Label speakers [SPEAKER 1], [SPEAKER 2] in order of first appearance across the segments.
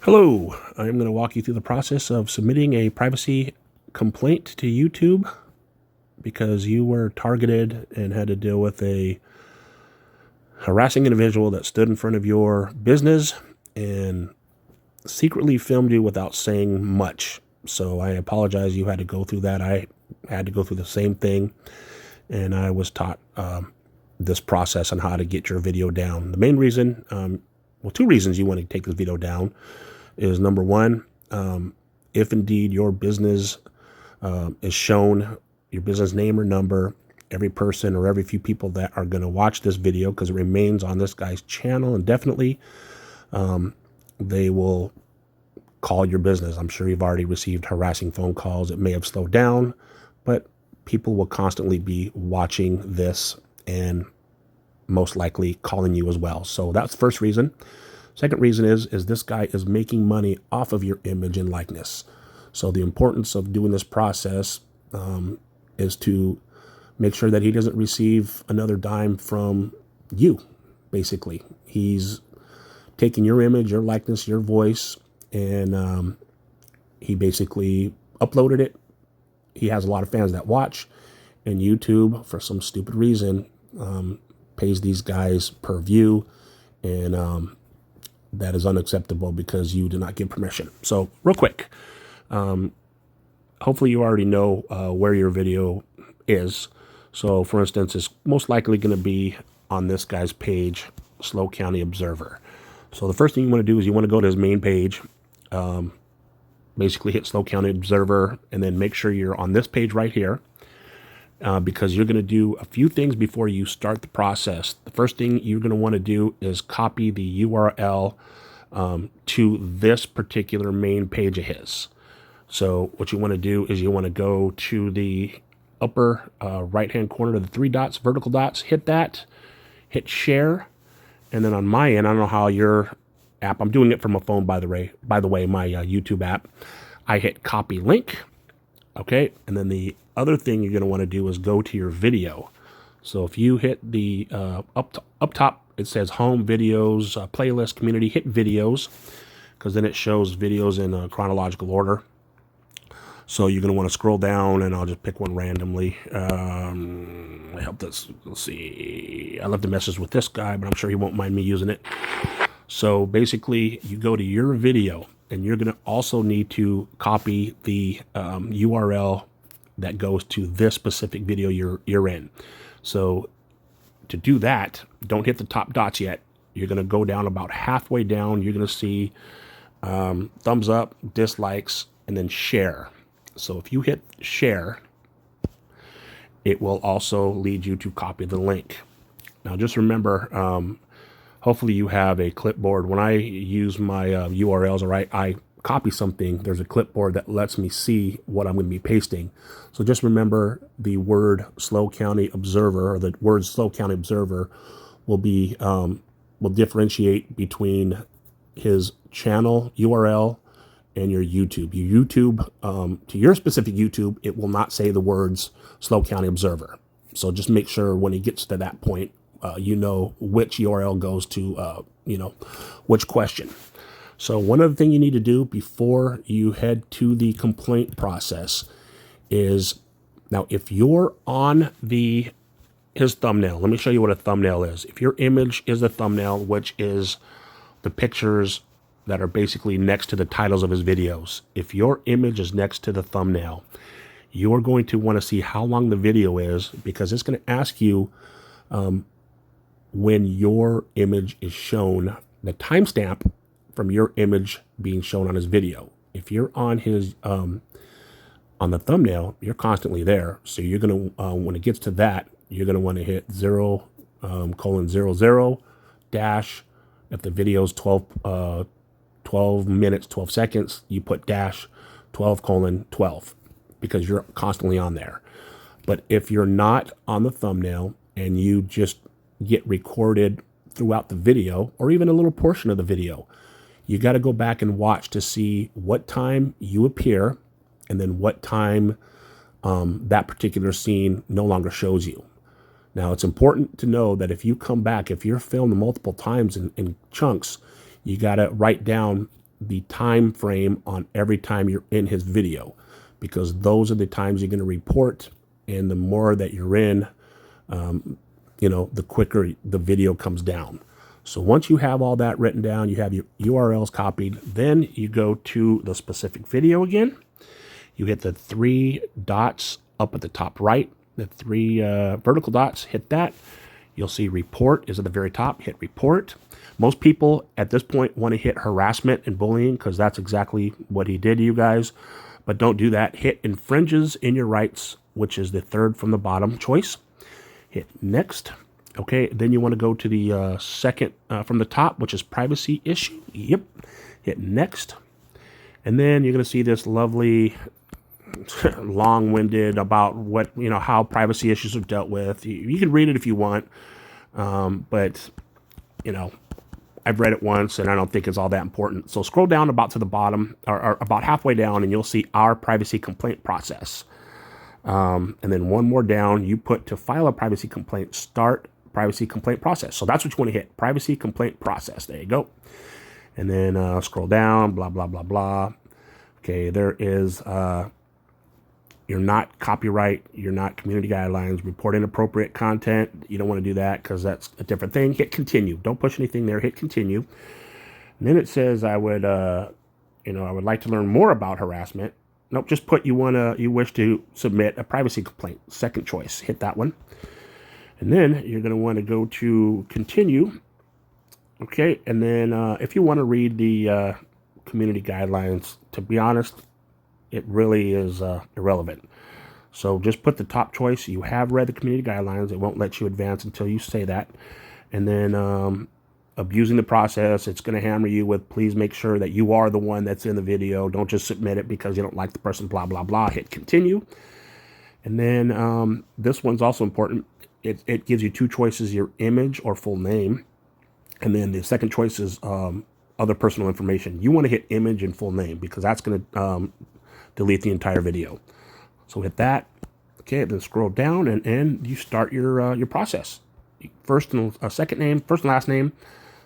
[SPEAKER 1] Hello, I'm going to walk you through the process of submitting a privacy complaint to YouTube because you were targeted and had to deal with a harassing individual that stood in front of your business and secretly filmed you without saying much. So I apologize you had to go through that. I had to go through the same thing, and I was taught this process on how to get your video down. The main reason, well, two reasons you want to take this video down is number one, if indeed your business is shown, your business name or number, every person or every few people that are going to watch this video, because it remains on this guy's channel indefinitely, they will call your business. I'm sure you've already received harassing phone calls. It may have slowed down, but people will constantly be watching this and most likely calling you as well. So that's the first reason. Second reason is this guy is making money off of your image and likeness. So the importance of doing this process is to make sure that he doesn't receive another dime from you, basically. He's taking your image, your likeness, your voice, and he basically uploaded it. He has a lot of fans that watch, and YouTube, for some stupid reason, pays these guys per view, and that is unacceptable because you did not give permission. So real quick, hopefully you already know where your video is. So for instance, it's most likely going to be on this guy's page, SLO County Observer. So the first thing you want to do is you want to go to his main page, basically hit SLO County Observer, and then make sure you're on this page right here. Because you're going to do a few things before you start the process. The first thing you're going to want to do is copy the URL to this particular main page of his. So what you want to do is you want to go to the upper right-hand corner of the three dots, vertical dots, hit that, hit share, and then on my end, I don't know how your app, I'm doing it from a phone, by the way, my YouTube app, I hit copy link, okay, and then the other thing you're going to want to do is go to your video. So if you hit the up top, it says home, videos, playlist, community, hit videos, because then it shows videos in chronological order. So you're going to want to scroll down, and I'll just pick one randomly. I hope this, let's see, I left a message with this guy, but I'm sure he won't mind me using it. So basically you go to your video, and you're going to also need to copy the URL that goes to this specific video you're in. So to do that, don't hit the top dots yet. You're going to go down about halfway down. You're going to see thumbs up, dislikes, and then share. So if you hit share, it will also lead you to copy the link. Now just remember, hopefully you have a clipboard. When I use my URLs, or I copy something, there's a clipboard that lets me see what I'm going to be pasting. So just remember the word SLO County Observer, or the word SLO County Observer will be will differentiate between his channel URL and your YouTube. Your YouTube, to your specific YouTube, it will not say the words SLO County Observer. So just make sure when he gets to that point, you know which URL goes to, which question. So one other thing you need to do before you head to the complaint process is, now if you're on his thumbnail, let me show you what a thumbnail is. If your image is a thumbnail, which is the pictures that are basically next to the titles of his videos, if your image is next to the thumbnail, you're going to want to see how long the video is, because it's going to ask you when your image is shown, the timestamp from your image being shown on his video. If you're on his on the thumbnail, you're constantly there. So you're gonna when it gets to that, you're gonna want to hit 0:00 dash. If the video's 12 minutes 12 seconds, you put dash 12:12, because you're constantly on there. But if you're not on the thumbnail and you just get recorded throughout the video, or even a little portion of the video, you got to go back and watch to see what time you appear, and then what time that particular scene no longer shows you. Now, it's important to know that if you come back, if you're filmed multiple times in chunks, you got to write down the time frame on every time you're in his video, because those are the times you're going to report. And the more that you're in, the quicker the video comes down. So once you have all that written down, you have your URLs copied, then you go to the specific video again. You hit the 3 dots up at the top right, the 3 vertical dots, hit that. You'll see report is at the very top, hit report. Most people at this point want to hit harassment and bullying because that's exactly what he did to you guys. But don't do that. Hit infringes in your rights, which is the 3rd from the bottom choice. Hit next. Okay, then you want to go to the 2nd from the top, which is privacy issue. Yep. Hit next. And then you're going to see this lovely long-winded about what, how privacy issues are dealt with. You can read it if you want, but I've read it once and I don't think it's all that important. So scroll down about to the bottom, or about halfway down, and you'll see our privacy complaint process. And then one more down, you put to file a privacy complaint, start privacy complaint process. So that's what you want to hit, privacy complaint process. There you go. And then scroll down, blah, blah, blah, blah. Okay, there is, you're not copyright, you're not community guidelines, report inappropriate content. You don't want to do that because that's a different thing. Hit continue. Don't push anything there. Hit continue. And then it says, I would like to learn more about harassment. Nope, just put you wish to submit a privacy complaint. 2nd choice. Hit that one. And then you're going to want to go to continue. Okay, and then if you want to read the community guidelines, to be honest, it really is irrelevant. So just put the top choice. You have read the community guidelines. It won't let you advance until you say that. And then abusing the process, it's going to hammer you with, please make sure that you are the one that's in the video. Don't just submit it because you don't like the person, blah, blah, blah. Hit continue. And then this one's also important. It gives you 2 choices, your image or full name. And then the 2nd choice is other personal information. You want to hit image and full name because that's going to delete the entire video. So hit that. Okay, then scroll down and you start your process. First and second name, first and last name.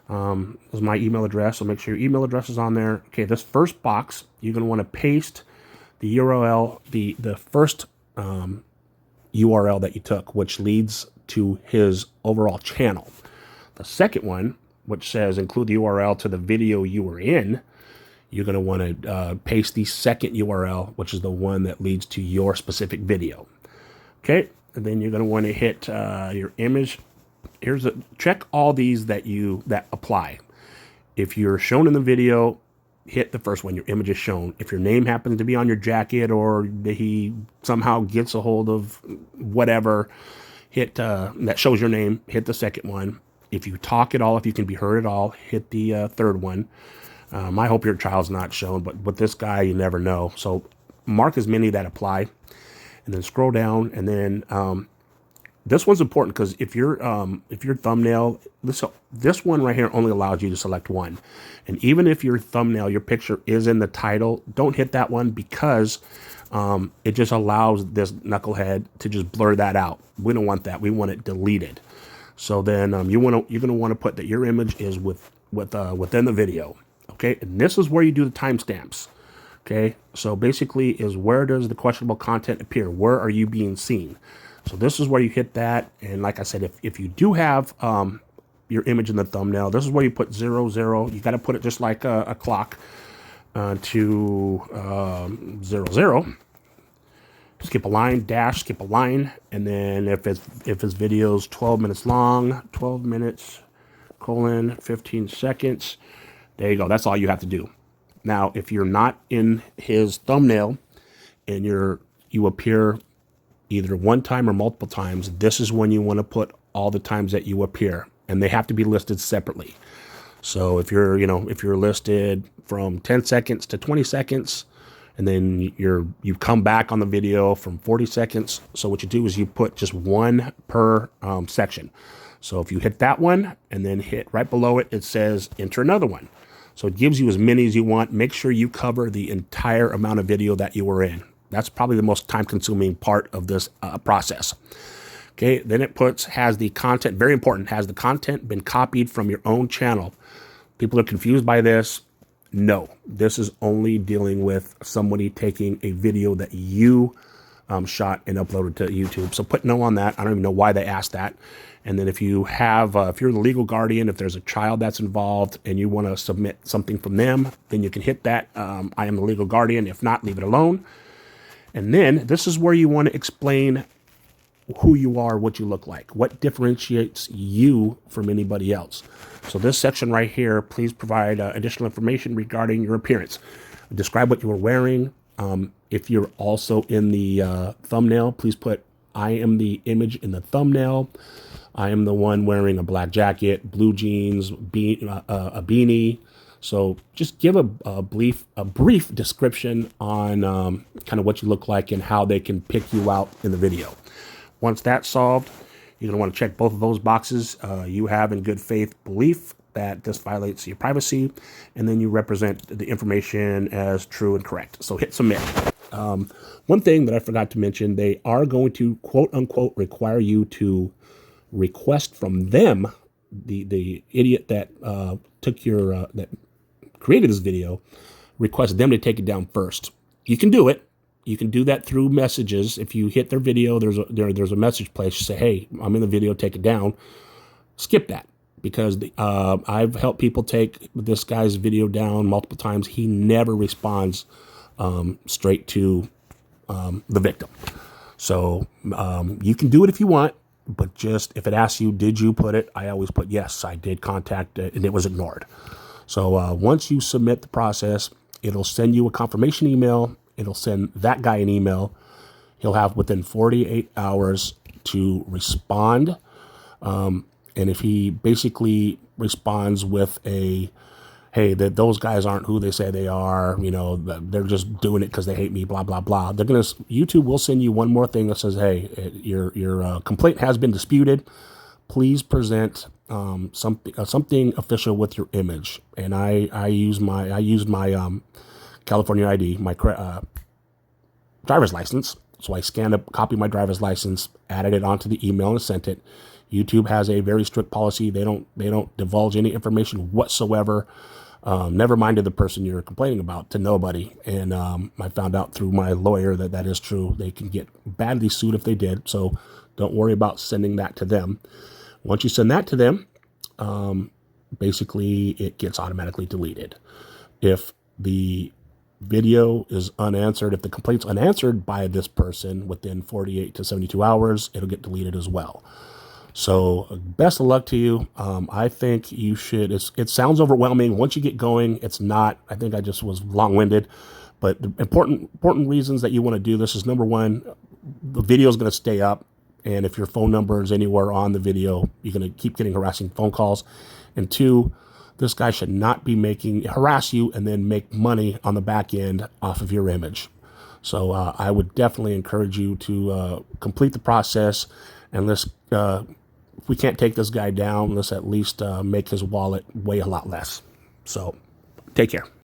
[SPEAKER 1] This is my email address, so make sure your email address is on there. Okay, this first box, you're going to want to paste the URL, the first URL that you took, which leads to his overall channel. The second one, which says include the URL to the video you were in, you're going to want to paste the second URL, which is the one that leads to your specific video. Okay, and then you're going to want to hit your image. Check all these that apply. If you're shown in the video, hit the first one, your image is shown. If your name happens to be on your jacket or he somehow gets a hold of whatever, hit that shows your name, hit the second one. If you talk at all, if you can be heard at all, hit the 3rd one. I hope your child's not shown, but with this guy, you never know. So mark as many that apply, and then scroll down. And then this one's important because if your thumbnail, this one right here only allows you to select one. And even if your thumbnail, your picture is in the title, don't hit that one because it just allows this knucklehead to just blur that out. We don't want that. We want it deleted. So then you're going to want to put that your image is within the video. Okay, and this is where you do the timestamps. Okay, so basically is where does the questionable content appear? Where are you being seen? So this is where you hit that. And like I said, if you do have your image in the thumbnail, this is where you put 00. You got to put it just like a clock to 00. Skip a line, dash, skip a line. And then if his video's 12 minutes long, 12 minutes, colon, 15 seconds. There you go. That's all you have to do. Now, if you're not in his thumbnail and you appear either one time or multiple times, this is when you want to put all the times that you appear, and they have to be listed separately. So if you're listed from 10 seconds to 20 seconds, and then you come back on the video from 40 seconds. So what you do is you put just one per section. So if you hit that one and then hit right below it, it says enter another one. So it gives you as many as you want. Make sure you cover the entire amount of video that you were in. That's probably the most time-consuming part of this process. Okay, then it has the content, very important, has the content been copied from your own channel? People are confused by this. No, this is only dealing with somebody taking a video that you shot and uploaded to YouTube. So put no on that. I don't even know why they asked that. And then if you have, if you're the legal guardian, if there's a child that's involved and you want to submit something from them, then you can hit that. I am the legal guardian. If not, leave it alone. And then this is where you want to explain who you are, what you look like, what differentiates you from anybody else. So this section right here, please provide additional information regarding your appearance. Describe what you are wearing. If you're also in the thumbnail, please put, I am the image in the thumbnail. I am the one wearing a black jacket, blue jeans, a beanie. So just give a brief description on kind of what you look like and how they can pick you out in the video. Once that's solved, you're going to want to check both of those boxes. You have in good faith belief that this violates your privacy, and then you represent the information as true and correct. So hit submit. One thing that I forgot to mention, they are going to quote unquote require you to request from them, the idiot that took your that created this video, request them to take it down first. You can do it. You can do that through messages. If you hit their video, there's a message place. You say, hey, I'm in the video, take it down. Skip that, because I've helped people take this guy's video down multiple times. He never responds straight to the victim. So you can do it if you want, but just if it asks you, did you put it? I always put, yes, I did contact it, and it was ignored. So once you submit the process, it'll send you a confirmation email. It'll send that guy an email. He'll have within 48 hours to respond. And if he basically responds with a, hey, those guys aren't who they say they are, you know, they're just doing it because they hate me, blah, blah, blah. YouTube will send you one more thing that says, hey, your complaint has been disputed. Please present something official with your image. And I used my California ID, my driver's license. So I scanned a copy of my driver's license, added it onto the email, and sent it. YouTube has a very strict policy. They don't divulge any information whatsoever. Never minded the person you're complaining about, to nobody. And I found out through my lawyer that is true. They can get badly sued if they did. So don't worry about sending that to them. Once you send that to them, basically it gets automatically deleted. If the video is unanswered, if the complaint's unanswered by this person within 48 to 72 hours, it'll get deleted as well. So best of luck to you. I think you should, it sounds overwhelming. Once you get going, it's not. I think I just was long-winded, but the important reasons that you want to do this is, number one, the video is going to stay up. And if your phone number is anywhere on the video, you're going to keep getting harassing phone calls. And two, this guy should not be harass you and then make money on the back end off of your image. So I would definitely encourage you to complete the process, and let's, if we can't take this guy down, let's at least make his wallet weigh a lot less. So take care.